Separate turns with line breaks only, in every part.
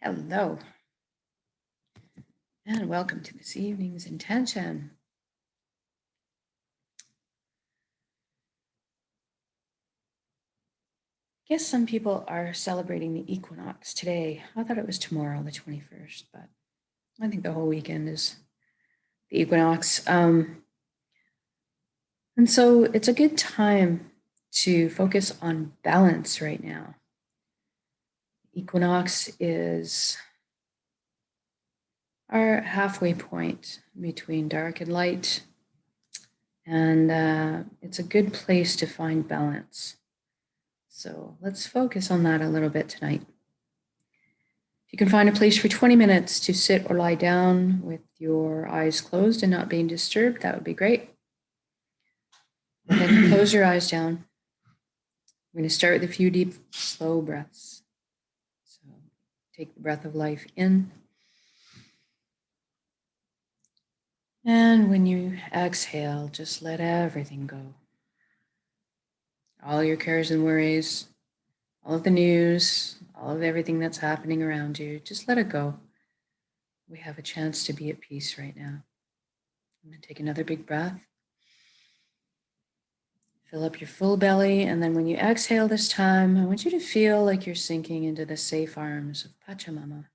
Hello, and welcome to this evening's intention. I guess some people are celebrating the equinox today. I thought it was tomorrow, the 21st, but I think the whole weekend is the equinox. And so it's a good time to focus on balance right now. Equinox is our halfway point between dark and light, and it's a good place to find balance. So let's focus on that a little bit tonight. If you can find a place for 20 minutes to sit or lie down with your eyes closed and not being disturbed, that would be great. And then close your eyes down. We're going to start with a few deep, slow breaths. So take the breath of life in. And when you exhale, just let everything go. All your cares and worries, all of the news, all of everything that's happening around you, just let it go. We have a chance to be at peace right now. I'm going to take another big breath. Fill up your full belly, and then when you exhale this time, I want you to feel like you're sinking into the safe arms of Pachamama,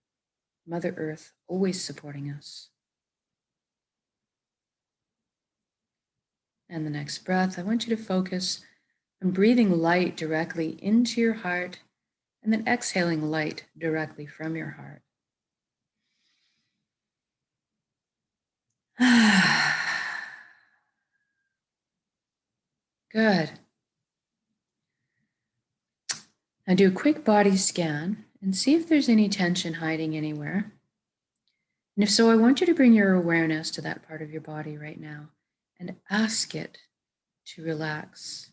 Mother Earth, always supporting us. And the next breath, I want you to focus on breathing light directly into your heart, and then exhaling light directly from your heart. Good. Now do a quick body scan and see if there's any tension hiding anywhere. And if so, I want you to bring your awareness to that part of your body right now and ask it to relax.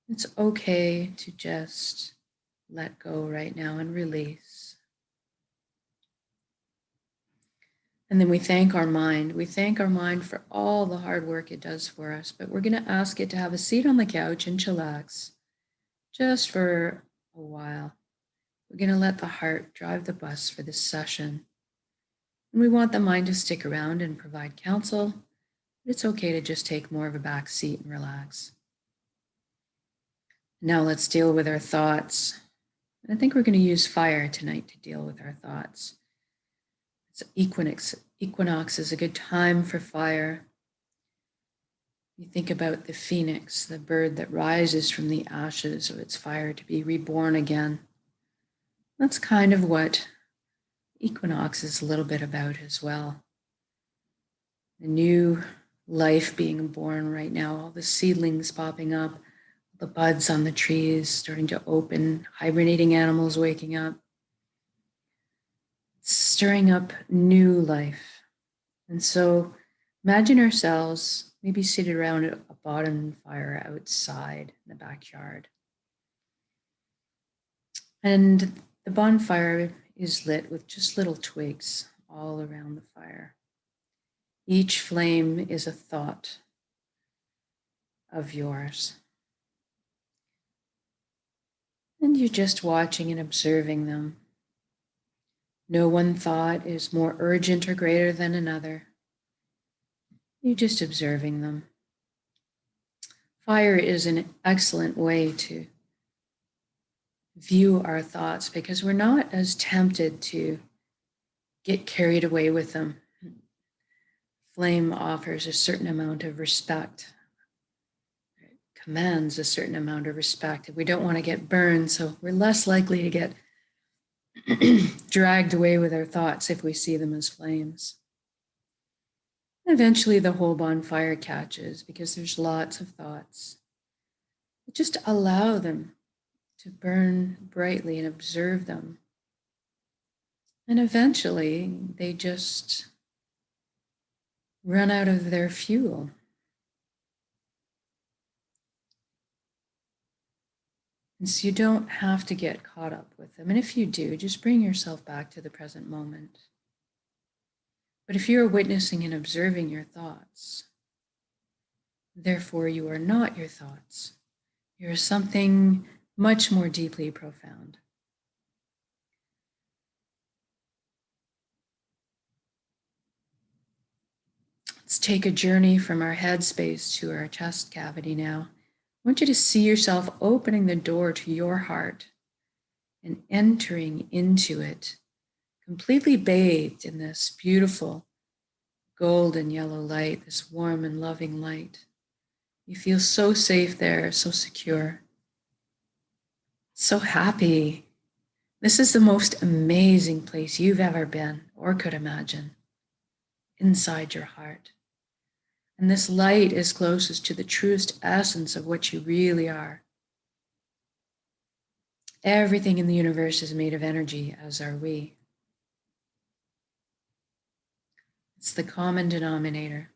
It's okay to just let go right now and release. And then we thank our mind. We thank our mind for all the hard work it does for us, but we're going to ask it to have a seat on the couch and chillax just for a while. We're going to let the heart drive the bus for this session. And we want the mind to stick around and provide counsel. It's okay to just take more of a back seat and relax. Now let's deal with our thoughts. I think we're going to use fire tonight to deal with our thoughts. It's equinox is a good time for fire. You think about the phoenix, the bird that rises from the ashes of its fire to be reborn again. That's kind of what equinox is a little bit about as well. The new life being born right now, all the seedlings popping up, the buds on the trees starting to open, hibernating animals waking up, stirring up new life. And so imagine ourselves maybe seated around a bonfire outside in the backyard. And the bonfire is lit with just little twigs all around the fire. Each flame is a thought of yours. And you're just watching and observing them. No one thought is more urgent or greater than another. You're just observing them. Fire is an excellent way to view our thoughts because we're not as tempted to get carried away with them. Flame offers a certain amount of respect. It commands a certain amount of respect. We don't want to get burned, so we're less likely to get dragged away with our thoughts if we see them as flames. Eventually the whole bonfire catches because there's lots of thoughts. Just allow them to burn brightly and observe them. And eventually they just run out of their fuel. And so you don't have to get caught up with them. And if you do, just bring yourself back to the present moment. But if you're witnessing and observing your thoughts, therefore you are not your thoughts. You're something much more deeply profound. take a journey from our head space to our chest cavity now. I want you to see yourself opening the door to your heart and entering into it, completely bathed in this beautiful golden yellow light, this warm and loving light. You feel so safe there, so secure, so happy. This is the most amazing place you've ever been or could imagine, inside your heart. And this light is closest to the truest essence of what you really are. Everything in the universe is made of energy, as are we. It's the common denominator.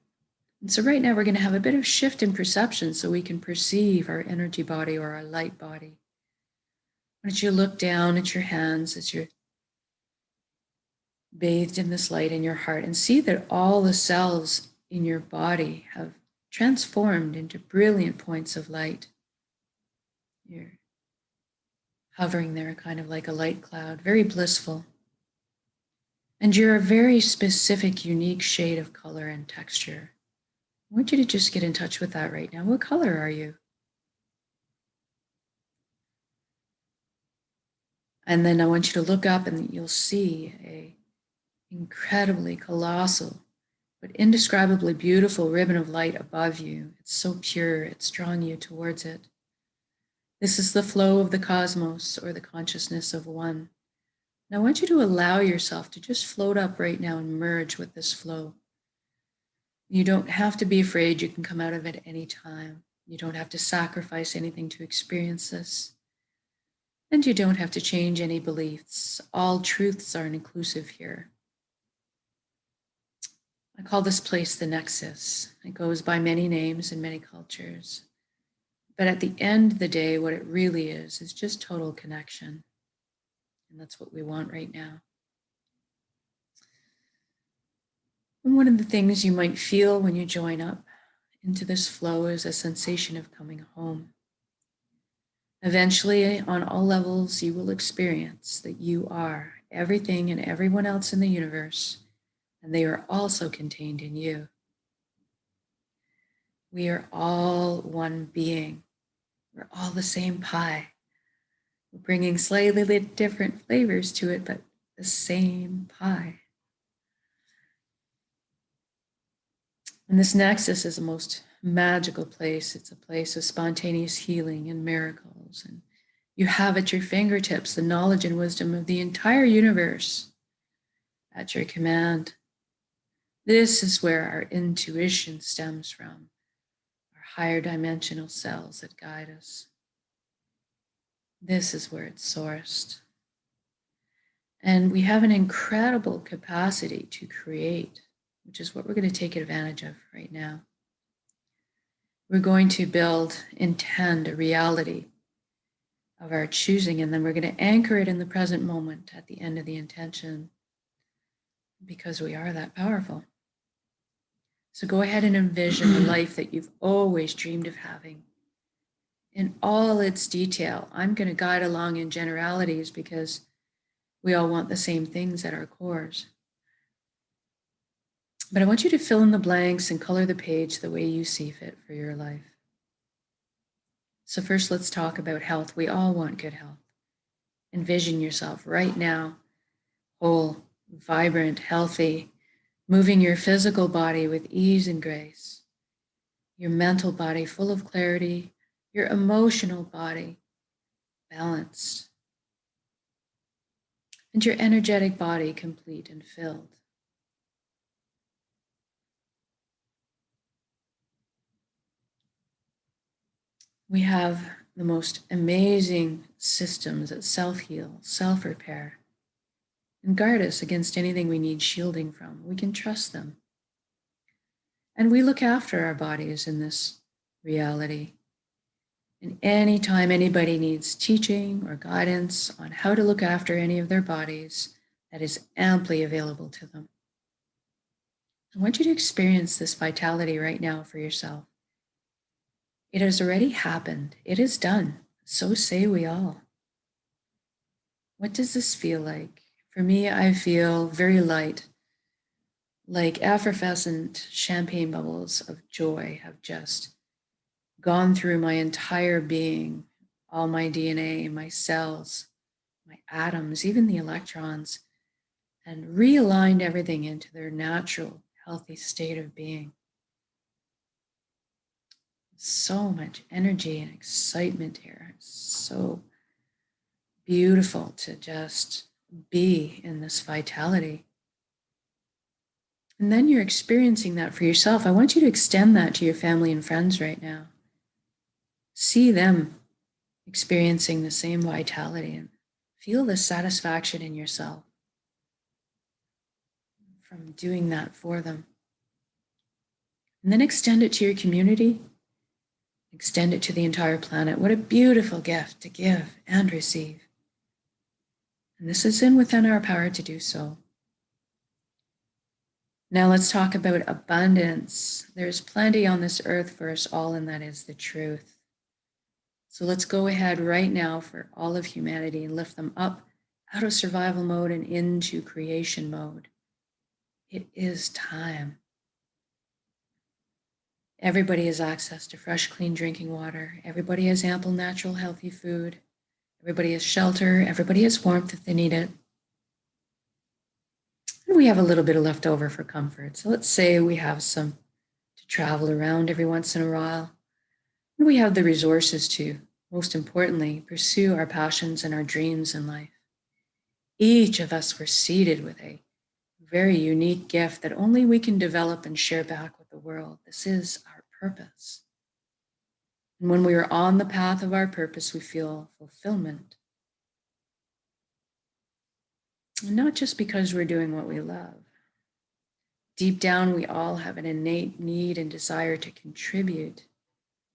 And so right now we're going to have a bit of shift in perception so we can perceive our energy body or our light body. Why don't you look down at your hands as you're bathed in this light in your heart and see that all the cells in your body have transformed into brilliant points of light. You're hovering there kind of like a light cloud, very blissful. And you're a very specific, unique shade of color and texture. I want you to just get in touch with that right now. What color are you? And then I want you to look up and you'll see a incredibly colossal, but indescribably beautiful ribbon of light above you. It's so pure, it's drawing you towards it. This is the flow of the cosmos or the consciousness of one. And I want you to allow yourself to just float up right now and merge with this flow. You don't have to be afraid. You can come out of it any time. You don't have to sacrifice anything to experience this. And you don't have to change any beliefs. All truths are inclusive here. I call this place the Nexus. It goes by many names in many cultures. But at the end of the day, what it really is just total connection. And that's what we want right now. And one of the things you might feel when you join up into this flow is a sensation of coming home. Eventually, on all levels, you will experience that you are everything and everyone else in the universe, and they are also contained in you. We are all one being. We're all the same pie. We're bringing slightly different flavors to it, but the same pie. And this nexus is the most magical place. It's a place of spontaneous healing and miracles. And you have at your fingertips the knowledge and wisdom of the entire universe at your command. This is where our intuition stems from, our higher dimensional cells that guide us. This is where it's sourced. And we have an incredible capacity to create, which is what we're going to take advantage of right now. We're going to intend a reality of our choosing, and then we're going to anchor it in the present moment at the end of the intention, because we are that powerful. So go ahead and envision the life that you've always dreamed of having in all its detail. I'm going to guide along in generalities because we all want the same things at our cores. But I want you to fill in the blanks and color the page the way you see fit for your life. So first, let's talk about health. We all want good health. Envision yourself right now, whole, vibrant, healthy, moving your physical body with ease and grace, your mental body full of clarity, your emotional body balanced, and your energetic body complete and filled. We have the most amazing systems that self-heal, self-repair, and guard us against anything we need shielding from. We can trust them. And we look after our bodies in this reality. And anytime anybody needs teaching or guidance on how to look after any of their bodies, that is amply available to them. I want you to experience this vitality right now for yourself. It has already happened. It is done. So say we all. What does this feel like? For me, I feel very light like effervescent champagne bubbles of joy, have just gone through my entire being, all my DNA, my cells, my atoms, even the electrons, and realigned everything into their natural, healthy state of being. So much energy and excitement here. It's so beautiful to just be in this vitality. And then you're experiencing that for yourself. I want you to extend that to your family and friends right now. See them experiencing the same vitality and feel the satisfaction in yourself from doing that for them. And then extend it to your community, extend it to the entire planet. What a beautiful gift to give and receive. And this is within our power to do so. Now let's talk about abundance. There's plenty on this earth for us all, and that is the truth. So let's go ahead right now for all of humanity and lift them up out of survival mode and into creation mode. It is time. Everybody has access to fresh, clean drinking water. Everybody has ample, natural, healthy food. Everybody has shelter. Everybody has warmth if they need it. And we have a little bit of leftover for comfort. So let's say we have some to travel around every once in a while. And we have the resources to, most importantly, pursue our passions and our dreams in life. Each of us were seeded with a very unique gift that only we can develop and share back with the world. This is our purpose. And when we are on the path of our purpose, we feel fulfillment. And not just because we're doing what we love. Deep down, we all have an innate need and desire to contribute.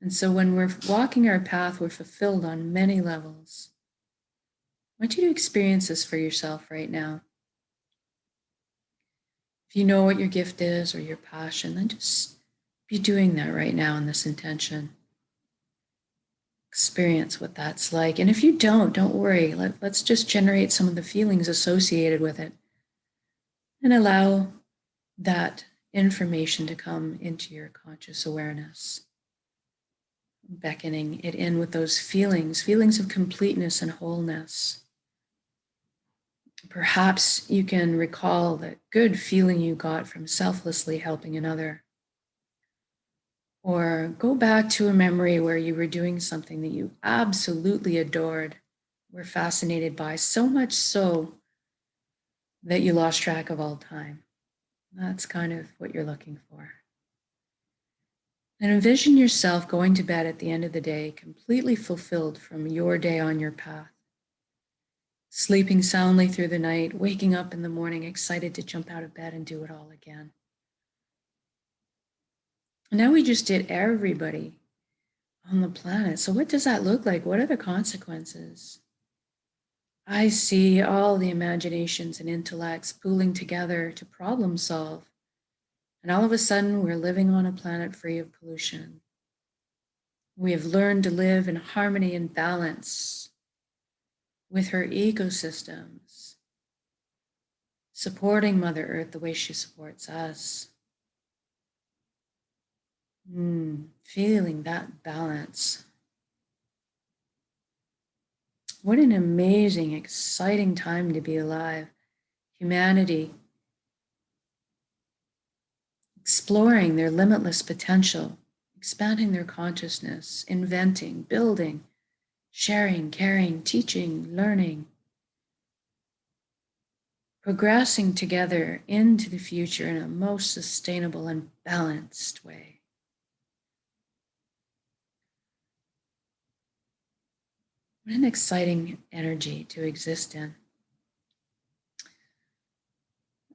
And so when we're walking our path, we're fulfilled on many levels. I want you to experience this for yourself right now. If you know what your gift is or your passion, then just be doing that right now in this intention. Experience what that's like. And if you don't worry. Let's just generate some of the feelings associated with it and allow that information to come into your conscious awareness, beckoning it in with those feelings of completeness and wholeness. Perhaps you can recall that good feeling you got from selflessly helping another. Or go back to a memory where you were doing something that you absolutely adored, were fascinated by, so much so that you lost track of all time. That's kind of what you're looking for. And envision yourself going to bed at the end of the day, completely fulfilled from your day on your path. Sleeping soundly through the night, waking up in the morning, excited to jump out of bed and do it all again. And now we just did everybody on the planet. So what does that look like? What are the consequences? I see all the imaginations and intellects pooling together to problem solve. And all of a sudden, we're living on a planet free of pollution. We have learned to live in harmony and balance with her ecosystems, supporting Mother Earth the way she supports us. Feeling that balance. What an amazing, exciting time to be alive. Humanity exploring their limitless potential, expanding their consciousness, inventing, building, sharing, caring, teaching, learning, progressing together into the future in a most sustainable and balanced way. What an exciting energy to exist in.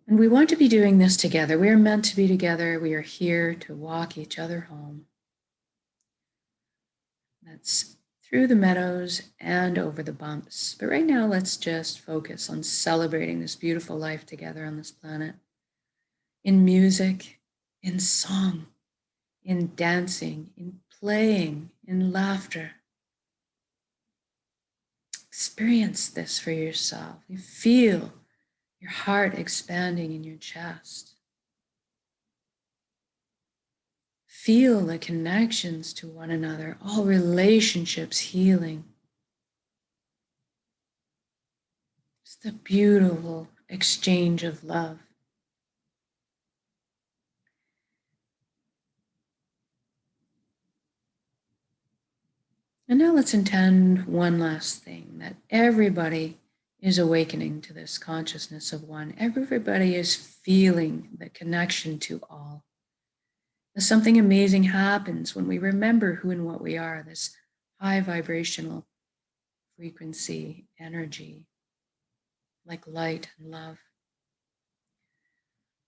And we want to be doing this together. We are meant to be together. We are here to walk each other home. That's through the meadows and over the bumps. But right now, let's just focus on celebrating this beautiful life together on this planet. In music, in song, in dancing, in playing, in laughter. Experience this for yourself. You feel your heart expanding in your chest. Feel the connections to one another, all relationships healing. It's the beautiful exchange of love. And now let's intend one last thing, that everybody is awakening to this consciousness of one. Everybody is feeling the connection to all. As something amazing happens when we remember who and what we are, this high vibrational frequency, energy, like light and love.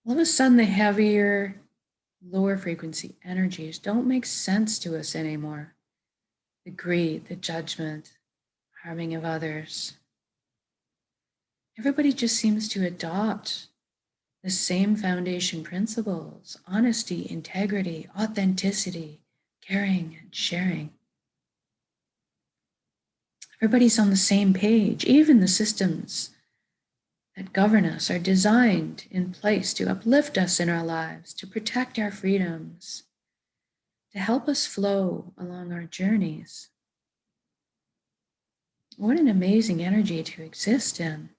All of a sudden, the heavier, lower frequency energies don't make sense to us anymore. The greed, the judgment, harming of others. Everybody just seems to adopt the same foundation principles: honesty, integrity, authenticity, caring, and sharing. Everybody's on the same page. Even the systems that govern us are designed in place to uplift us in our lives, to protect our freedoms, to help us flow along our journeys. What an amazing energy to exist in.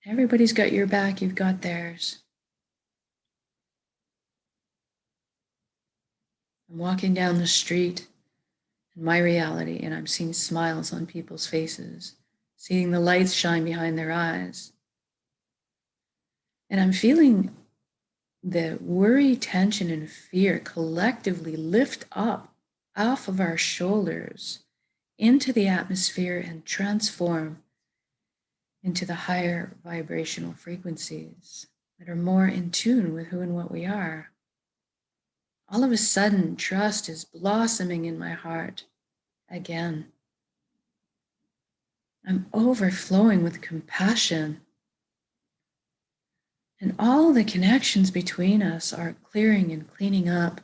Everybody's got your back, you've got theirs. I'm walking down the street in my reality, and I'm seeing smiles on people's faces, seeing the lights shine behind their eyes. And I'm feeling the worry, tension, and fear collectively lift up off of our shoulders into the atmosphere and transform into the higher vibrational frequencies that are more in tune with who and what we are. All of a sudden, trust is blossoming in my heart again. I'm overflowing with compassion. And all the connections between us are clearing and cleaning up.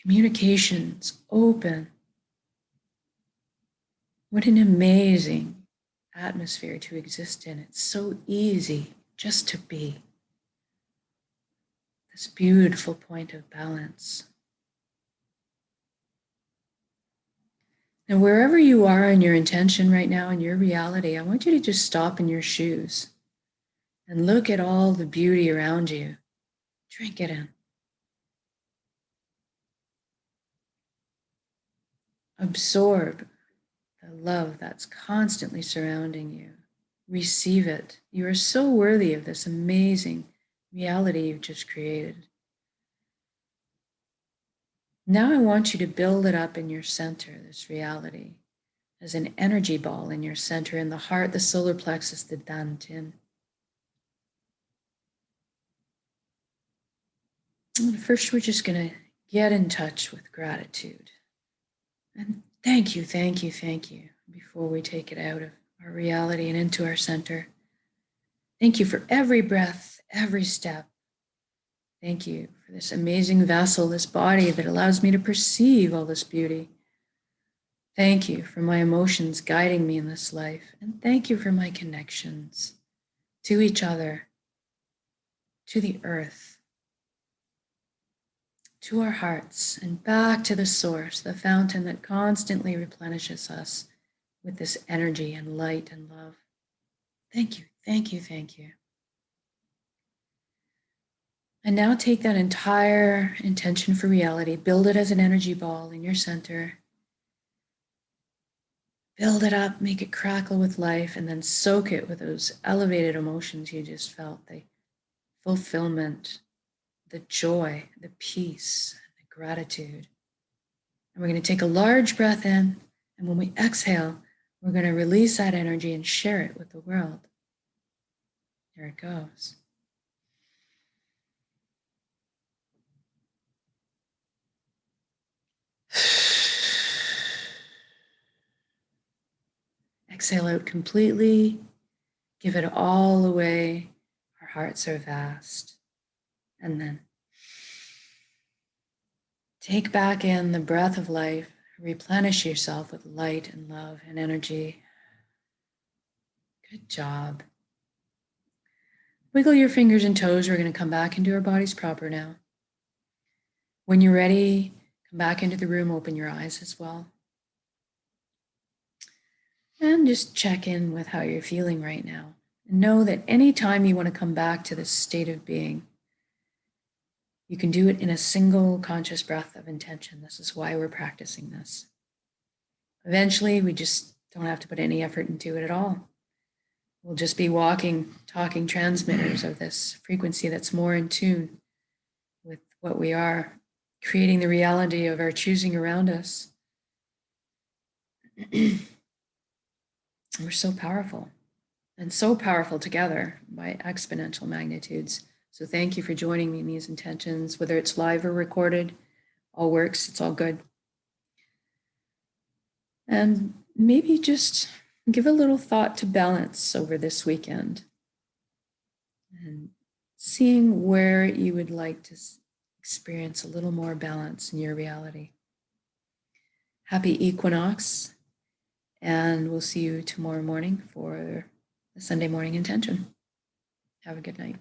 Communications open. What an amazing atmosphere to exist in. It's so easy just to be. This beautiful point of balance. Now, wherever you are in your intention right now, in your reality, I want you to just stop in your shoes and look at all the beauty around you. Drink it in. Absorb the love that's constantly surrounding you. Receive it. You are so worthy of this amazing reality you've just created. Now I want you to build it up in your center, this reality, as an energy ball in your center, in the heart, the solar plexus, the dantian. And first, we're just going to get in touch with gratitude. And thank you, thank you, thank you, before we take it out of our reality and into our center. Thank you for every breath, every step. Thank you for this amazing vessel, this body that allows me to perceive all this beauty. Thank you for my emotions guiding me in this life. And thank you for my connections to each other, to the earth, to our hearts, and back to the source, the fountain that constantly replenishes us with this energy and light and love. Thank you, thank you, thank you. And now take that entire intention for reality, build it as an energy ball in your center. Build it up, make it crackle with life, and then soak it with those elevated emotions you just felt, the fulfillment, the joy, the peace, the gratitude. And we're going to take a large breath in, and when we exhale, we're going to release that energy and share it with the world. Here it goes. Exhale out completely. Give it all away. Our hearts are vast. And then take back in the breath of life. Replenish yourself with light and love and energy. Good job. Wiggle your fingers and toes. We're going to come back into our bodies proper now. When you're ready, come back into the room, open your eyes as well. And just check in with how you're feeling right now. And know that anytime you want to come back to this state of being, you can do it in a single conscious breath of intention. This is why we're practicing this. Eventually, we just don't have to put any effort into it at all. We'll just be walking, talking transmitters of this frequency that's more in tune with what we are, creating the reality of our choosing around us. We're so powerful, and so powerful together by exponential magnitudes. So thank you for joining me in these intentions, whether it's live or recorded, all works, it's all good. And maybe just give a little thought to balance over this weekend and seeing where you would like to experience a little more balance in your reality. Happy equinox, and we'll see you tomorrow morning for the Sunday morning intention. Have a good night.